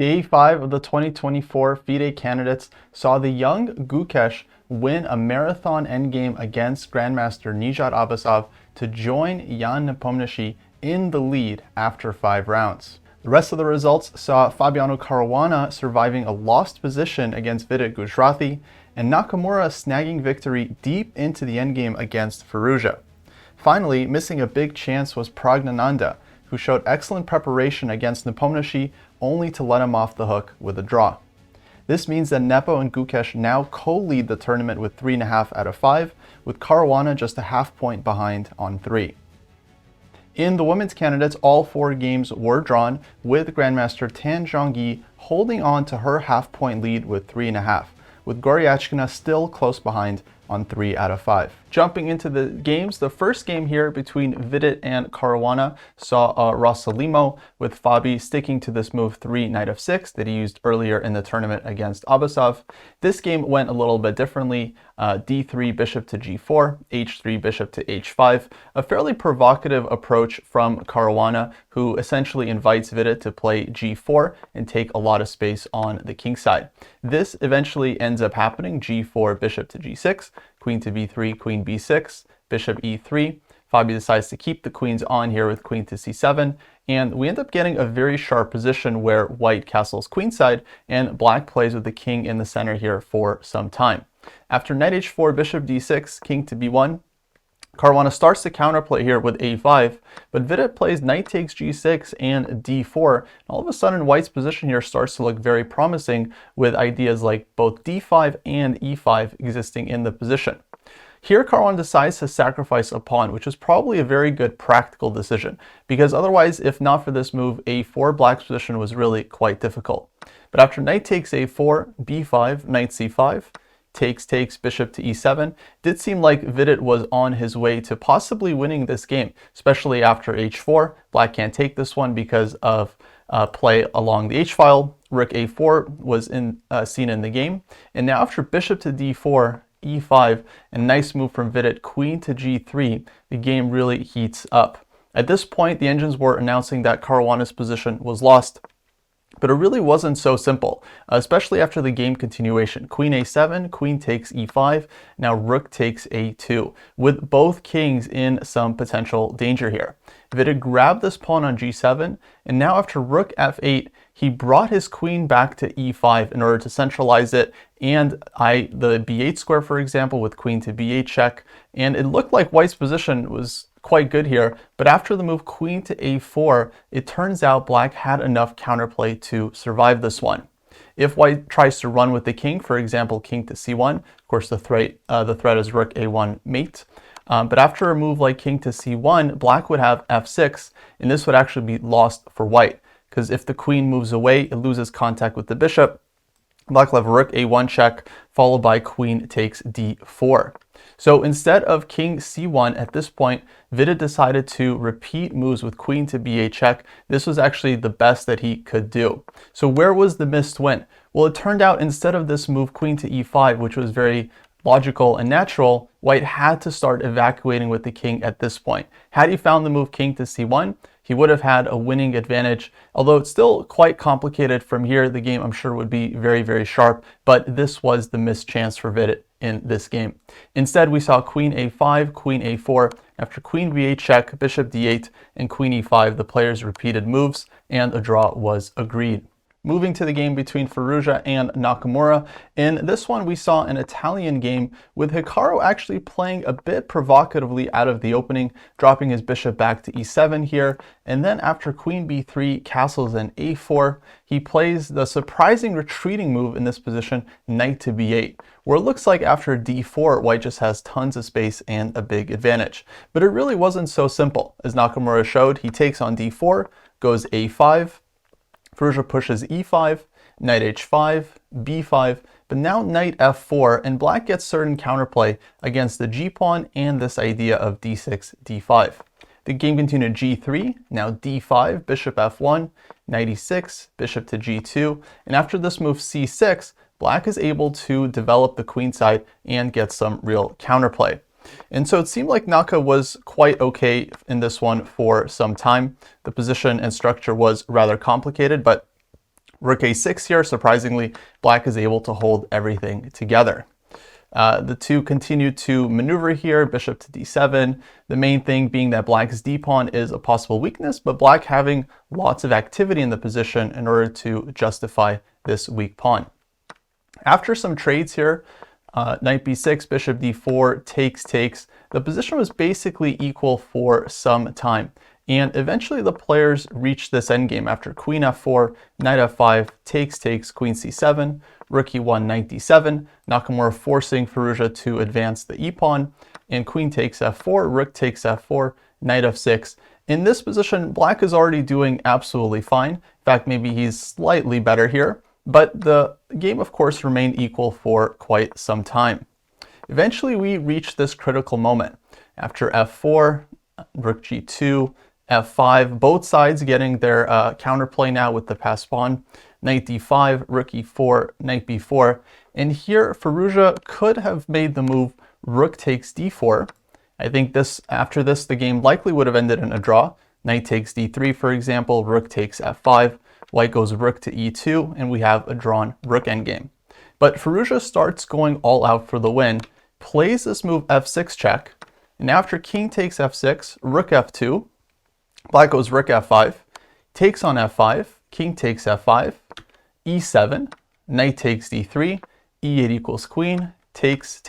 Day 5 of the 2024 FIDE Candidates saw the young Gukesh win a marathon endgame against Grandmaster Abbasov to join Jan Nepomniachtchi in the lead after 5 rounds. The rest of the results saw Fabiano Caruana surviving a lost position against Vidit and Nakamura snagging victory deep into the endgame against Fuja. Finally, missing a big chance was Pragnananda, who showed excellent preparation against Nepomniachtchi only to let him off the hook with a draw. This means that Nepo and Gukesh now co-lead the tournament with 3.5 out of 5, with Caruana just a half point behind on 3. In the women's candidates, all 4 games were drawn, with Grandmaster Tan Zhongyi holding on to her half-point lead with 3.5, with Goryachkina still close behind on 3 out of 5. Jumping into the games, the first game here between Vidit and Caruana saw Rosalimo, with Fabi sticking to this move 3 knight f6 that he used earlier in the tournament against Abbasov. This game went a little bit differently. D3 bishop to g4, h3 bishop to h5, a fairly provocative approach from Caruana, who essentially invites Vidit to play g4 and take a lot of space on the king side. This eventually ends up happening: g4 bishop to g6, queen to b3, queen b6, bishop e3. Fabi decides to keep the queens on here with queen to c7, and we end up getting a very sharp position where white castles queenside and black plays with the king in the center here for some time. After knight h4, bishop d6, king to b1, Caruana starts to counterplay here with a5, but Vidit plays knight takes g6 and d4. And all of a sudden, white's position here starts to look very promising, with ideas like both d5 and e5 existing in the position. Here, Caruana decides to sacrifice a pawn, which is probably a very good practical decision, because otherwise, if not for this move, a4, black's position was really quite difficult. But after knight takes a4, b5, knight c5, takes, bishop to e7, did seem like Vidit was on his way to possibly winning this game, especially after h4. Black can't take this one because of play along the h-file. Rook a4 was seen in the game. And now after bishop to d4, e5, and nice move from Vidit, queen to g3, the game really heats up. At this point, the engines were announcing that Caruana's position was lost. But it really wasn't so simple, especially after the game continuation. Queen a7, queen takes e5, now rook takes a2, with both kings in some potential danger here. Vidit grabbed this pawn on g7, and now after rook f8, he brought his queen back to e5 in order to centralize it, and the b8 square, for example, with queen to b8 check, and it looked like white's position was quite good here, but after the move queen to a4, it turns out black had enough counterplay to survive this one. If white tries to run with the king, for example, king to c1, of course the threat is rook a1 mate. But after a move like king to c1, black would have f6, and this would actually be lost for white, because if the queen moves away, it loses contact with the bishop. Black will have rook a1 check, followed by queen takes d4. So instead of king c1 at this point, Vidit decided to repeat moves with queen to b8 check. This was actually the best that he could do. So where was the missed win? Well, it turned out instead of this move queen to e5, which was very logical and natural, white had to start evacuating with the king at this point. Had he found the move king to c1, he would have had a winning advantage. Although it's still quite complicated from here, the game I'm sure would be very, very sharp, but this was the missed chance for Vidit in this game. Instead, we saw queen a5, queen a4. After queen b8 check, bishop d8, and queen e5, the players repeated moves, and a draw was agreed. Moving to the game between Fuja and Nakamura. In this one, we saw an Italian game with Hikaru actually playing a bit provocatively out of the opening, dropping his bishop back to e7 here. And then after queen b3, castles and a4, he plays the surprising retreating move in this position, knight to b8, where it looks like after d4, white just has tons of space and a big advantage. But it really wasn't so simple. As Nakamura showed, he takes on d4, goes a5, Fuja pushes e5, knight h5, b5, but now knight f4, and black gets certain counterplay against the g-pawn and this idea of d6, d5. The game continued g3, now d5, bishop f1, knight e6, bishop to g2, and after this move c6, black is able to develop the queen side and get some real counterplay. And so it seemed like Naka was quite okay in this one for some time. The position and structure was rather complicated, but Rook a6 here, surprisingly, black is able to hold everything together. The two continue to maneuver here, bishop to d7. The main thing being that black's d-pawn is a possible weakness, but black having lots of activity in the position in order to justify this weak pawn. After some trades here, knight b6, bishop d4, takes. The position was basically equal for some time. And eventually the players reached this endgame after queen f4, knight f5, takes, queen c7, rook e1, knight d7, Nakamura forcing Fuja to advance the e-pawn, and queen takes f4, rook takes f4, knight f6. In this position, black is already doing absolutely fine. In fact, maybe he's slightly better here, but the game, of course, remained equal for quite some time. Eventually, we reached this critical moment. After f4, rook g2, f5, both sides getting their counterplay now with the passed pawn, knight d5, rook e4, knight b4, and here Fuja could have made the move rook takes d4. I think after this the game likely would have ended in a draw. Knight takes d3, for example, rook takes f5, white goes rook to e2, and we have a drawn rook endgame. But Fuja starts going all out for the win, plays this move f6 check, and after king takes f6, rook f2, black goes rook f5, takes on f5, king takes f5, e7, knight takes d3, e8 equals queen, takes.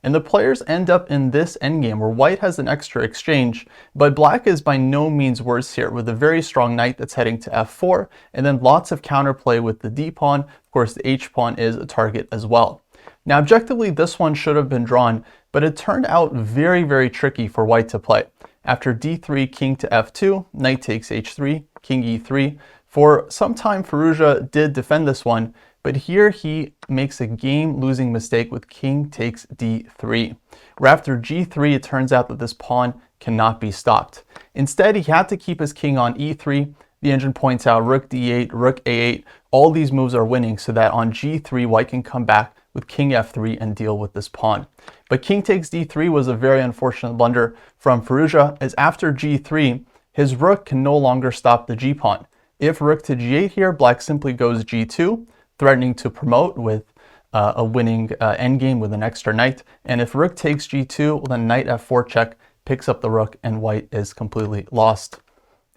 And the players end up in this endgame where white has an extra exchange, but black is by no means worse here with a very strong knight that's heading to f4, and then lots of counterplay with the d-pawn. Of course, the h-pawn is a target as well. Now, objectively, this one should have been drawn, but it turned out very tricky for white to play. After d3, king to f2, knight takes h3, king e3. For some time, Fuja did defend this one, but here he makes a game-losing mistake with king takes d3, where after g3, it turns out that this pawn cannot be stopped. Instead, he had to keep his king on e3. The engine points out rook d8, rook a8. All these moves are winning so that on g3, white can come back with king f3 and deal with this pawn. But king takes d3 was a very unfortunate blunder from Fuja, as after g3, his rook can no longer stop the g-pawn. If rook to g8 here, black simply goes g2, threatening to promote with a winning endgame with an extra knight. And if rook takes g2, well, then knight f4 check picks up the rook and white is completely lost.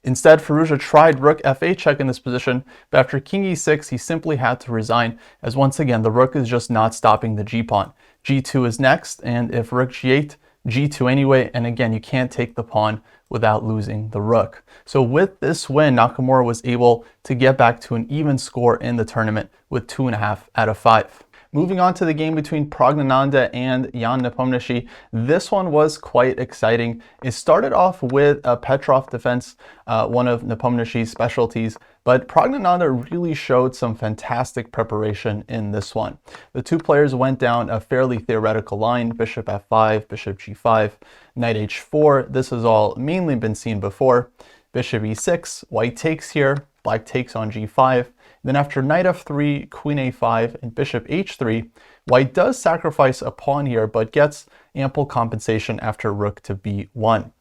Instead, Fuja tried rook f8 check in this position, but after king e6, he simply had to resign, as once again, the rook is just not stopping the g-pawn. g2 is next, and if rook g8, g2 anyway, and again, you can't take the pawn without losing the rook. So with this win, Nakamura was able to get back to an even score in the tournament with 2.5 out of 5. Moving on to the game between Praggnanandhaa and Jan Nepomniachtchi, this one was quite exciting. It started off with a Petrov defense, one of Nepomniachtchi's specialties, but Praggnanandhaa really showed some fantastic preparation in this one. The two players went down a fairly theoretical line, bishop f5, bishop g5, knight h4. This has all mainly been seen before. Bishop e6, white takes here, black takes on g5. Then after knight f3, queen a5, and bishop h3, white does sacrifice a pawn here, but gets ample compensation after rook to b1.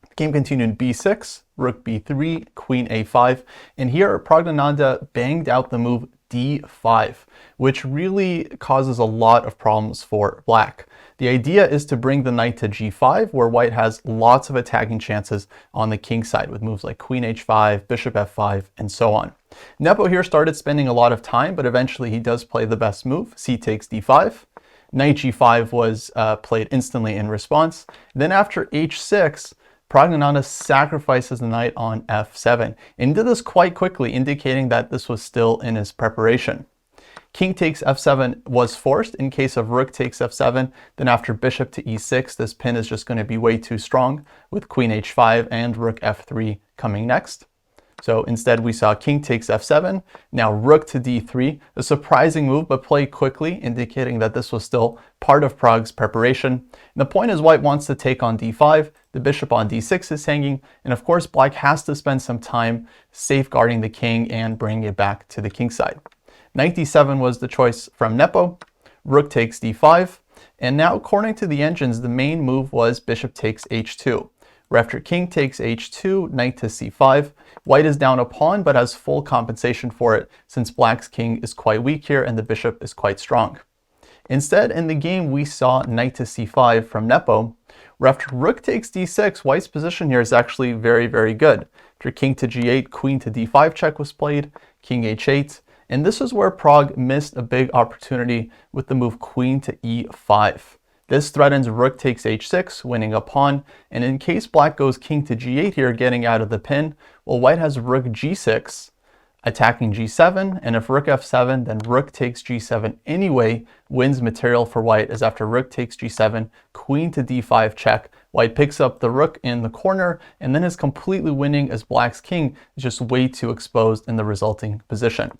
The game continued b6, rook b3, queen a5, and here Praggnanandhaa banged out the move d5, which really causes a lot of problems for black. The idea is to bring the knight to g5, where white has lots of attacking chances on the king side with moves like queen h5, bishop f5, and so on. Nepo here started spending a lot of time, but eventually he does play the best move, c takes d5. Knight g5 was played instantly in response. Then after h6, Praggnanandhaa sacrifices the knight on f7, and did this quite quickly, indicating that this was still in his preparation. King takes f7 was forced in case of rook takes f7. Then after bishop to e6, this pin is just going to be way too strong with queen h5 and rook f3 coming next. So instead we saw king takes f7, now rook to d3, a surprising move but played quickly, indicating that this was still part of Prague's preparation. And the point is white wants to take on d5, the bishop on d6 is hanging, and of course black has to spend some time safeguarding the king and bringing it back to the king side. Knight d7 was the choice from Nepo, rook takes d5, and now according to the engines, the main move was bishop takes h2. where after king takes h2, knight to c5, white is down a pawn but has full compensation for it since black's king is quite weak here and the bishop is quite strong. Instead, in the game, we saw knight to c5 from Nepo, where after rook takes d6, white's position here is actually very, very good. After king to g8, queen to d5 check was played, king h8, and this is where Pragg missed a big opportunity with the move queen to e5. This threatens rook takes h6, winning a pawn, and in case black goes king to g8 here, getting out of the pin, well, white has rook g6, attacking g7, and if rook f7, then rook takes g7 anyway, wins material for white, as after rook takes g7, queen to d5 check, white picks up the rook in the corner, and then is completely winning as black's king is just way too exposed in the resulting position.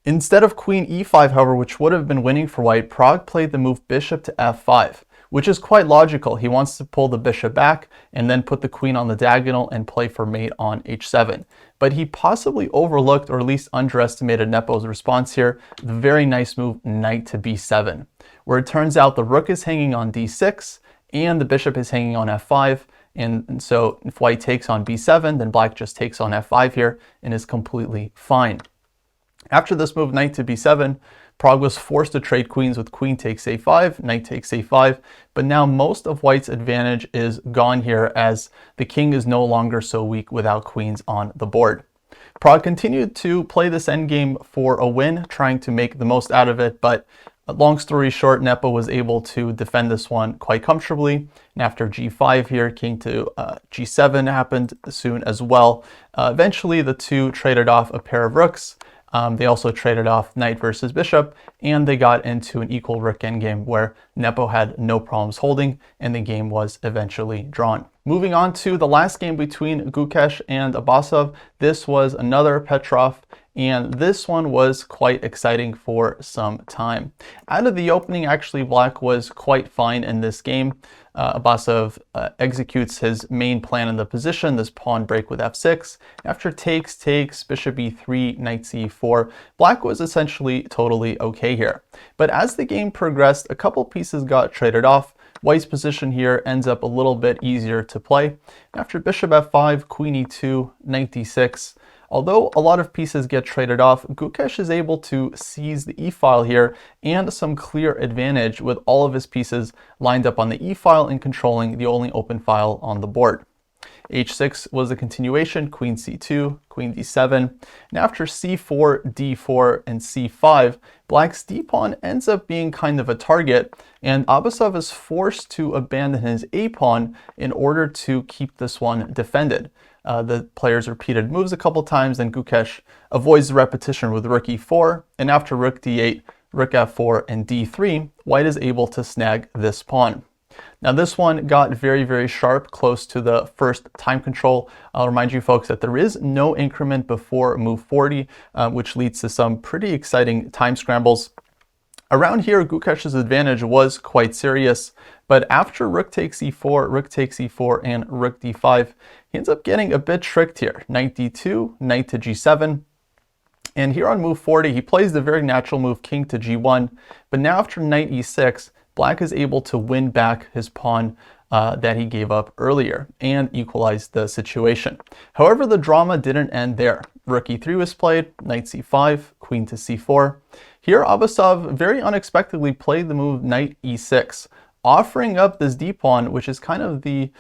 Instead of queen e5, however, which would have been winning for white, Pragg played the move bishop to f5, which is quite logical. He wants to pull the bishop back and then put the queen on the diagonal and play for mate on h7. But he possibly overlooked or at least underestimated Nepo's response here, the very nice move knight to b7, where it turns out the rook is hanging on d6 and the bishop is hanging on f5. And so if white takes on b7, then black just takes on f5 here and is completely fine. After this move, knight to b7, Pragg was forced to trade queens with queen takes a5, knight takes a5, but now most of white's advantage is gone here as the king is no longer so weak without queens on the board. Pragg continued to play this endgame for a win, trying to make the most out of it, but long story short, Nepo was able to defend this one quite comfortably. And after g5 here, king to g7 happened soon as well. Eventually, the two traded off a pair of rooks. They also traded off knight versus bishop, and they got into an equal rook endgame where Nepo had no problems holding, and the game was eventually drawn. Moving on to the last game between Gukesh and Abbasov. This was another Petrov, and this one was quite exciting for some time. Out of the opening, actually, black was quite fine in this game. Abbasov executes his main plan in the position, this pawn break with f6. After takes, bishop e3, knight c4, black was essentially totally okay here. But as the game progressed, a couple pieces got traded off. White's position here ends up a little bit easier to play. After bishop f5, queen e2, knight d6, although a lot of pieces get traded off, Gukesh is able to seize the e-file here and some clear advantage with all of his pieces lined up on the e-file and controlling the only open file on the board. h6 was a continuation, queen c2, queen d7. And after c4, d4, and c5, black's d-pawn ends up being kind of a target, and Abbasov is forced to abandon his a-pawn in order to keep this one defended. The players repeated moves a couple times, and Gukesh avoids the repetition with rook e4, and after rook d8, rook f4, and d3, white is able to snag this pawn. Now this one got very, very sharp, close to the first time control. I'll remind you folks that there is no increment before move 40, which leads to some pretty exciting time scrambles. Around here, Gukesh's advantage was quite serious, but after rook takes e4, and rook d5, he ends up getting a bit tricked here. Knight d2, knight to g7, and here on move 40, he plays the very natural move king to g1, but now after knight e6, black is able to win back his pawn that he gave up earlier and equalize the situation. However, the drama didn't end there. Rook e3 was played, knight c5, queen to c4. Here, Abbasov very unexpectedly played the move knight e6, offering up this d-pawn, which is kind of the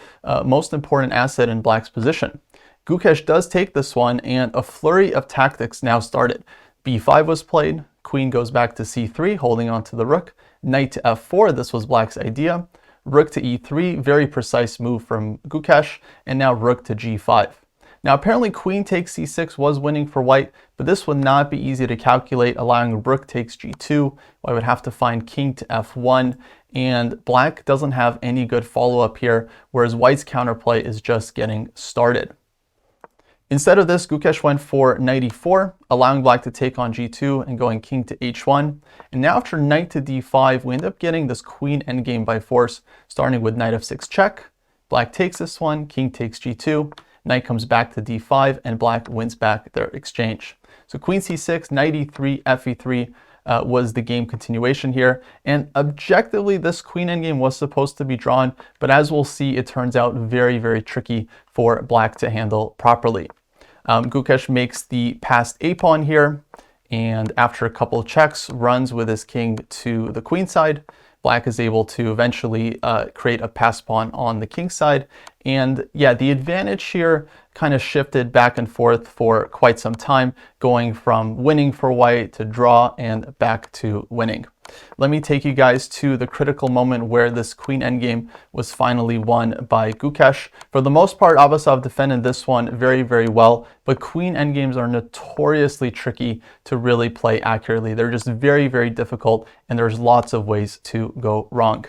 most important asset in black's position. Gukesh does take this one, and a flurry of tactics now started. b5 was played, queen goes back to c3, holding on to the rook, knight to f4, this was black's idea, rook to e3, very precise move from Gukesh, and now rook to g5. Now apparently queen takes c6 was winning for white, but this would not be easy to calculate, allowing rook takes g2. White would have to find king to f1, and black doesn't have any good follow-up here, whereas white's counterplay is just getting started. Instead of this, Gukesh went for knight e4, allowing black to take on g2 and going king to h1. And now after knight to d5, we end up getting this queen endgame by force, starting with knight f6 check. Black takes this one, king takes g2, knight comes back to d5, and black wins back their exchange. So queen c6, knight e3, f e3, was the game continuation here. And objectively, this queen endgame was supposed to be drawn, but as we'll see, it turns out very, very tricky for black to handle properly. Gukesh makes the passed a pawn here, and after a couple of checks, runs with his king to the queen side. Black is able to eventually create a pass pawn on the king side. And yeah, the advantage here kind of shifted back and forth for quite some time, going from winning for white to draw and back to winning. Let me take you guys to the critical moment where this queen endgame was finally won by Gukesh. For the most part, Abbasov defended this one very, very well, but queen endgames are notoriously tricky to really play accurately. They're just very, very difficult, and there's lots of ways to go wrong.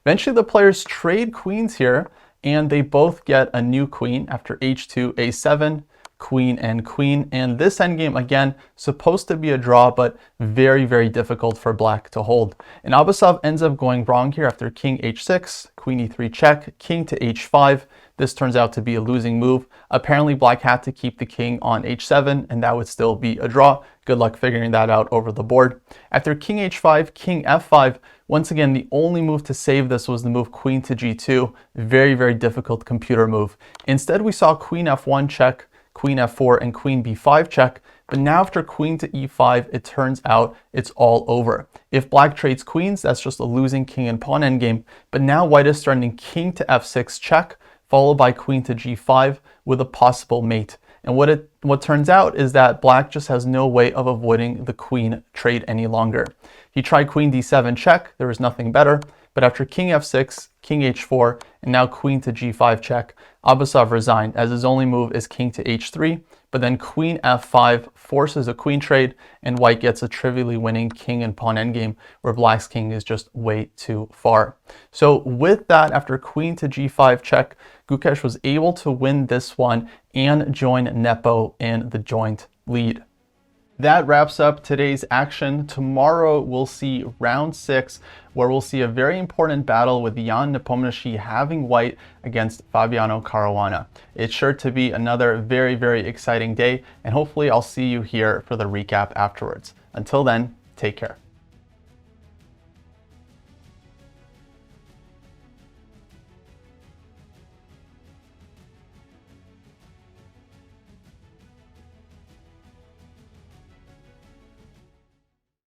Eventually, the players trade queens here, and they both get a new queen after h2, a7, queen, and this endgame, again, supposed to be a draw, but very, very difficult for black to hold. And Abbasov ends up going wrong here after king h6, queen e3 check, king to h5. This turns out to be a losing move. Apparently, black had to keep the king on h7, and that would still be a draw. Good luck figuring that out over the board. After king h5, king f5, once again, the only move to save this was the move queen to g2. Very, very difficult computer move. Instead, we saw queen f1 check, queen f4, and queen b5 check. But now after queen to e5, it turns out it's all over. If black trades queens, that's just a losing king and pawn endgame. But now white is threatening king to f6 check, followed by queen to g5 with a possible mate. And what turns out is that black just has no way of avoiding the queen trade any longer. He tried queen d7 check, there was nothing better, but after king f6, king h4, and now queen to g5 check, Abbasov resigned as his only move is king to h3, but then queen f5 forces a queen trade, and white gets a trivially winning king and pawn endgame where black's king is just way too far. So with that, after queen to g5 check, Gukesh was able to win this one and join Nepo in the joint lead. That wraps up today's action. Tomorrow we'll see round 6, where we'll see a very important battle with Jan Nepomniachtchi having white against Fabiano Caruana. It's sure to be another very, very exciting day, and hopefully I'll see you here for the recap afterwards. Until then, take care.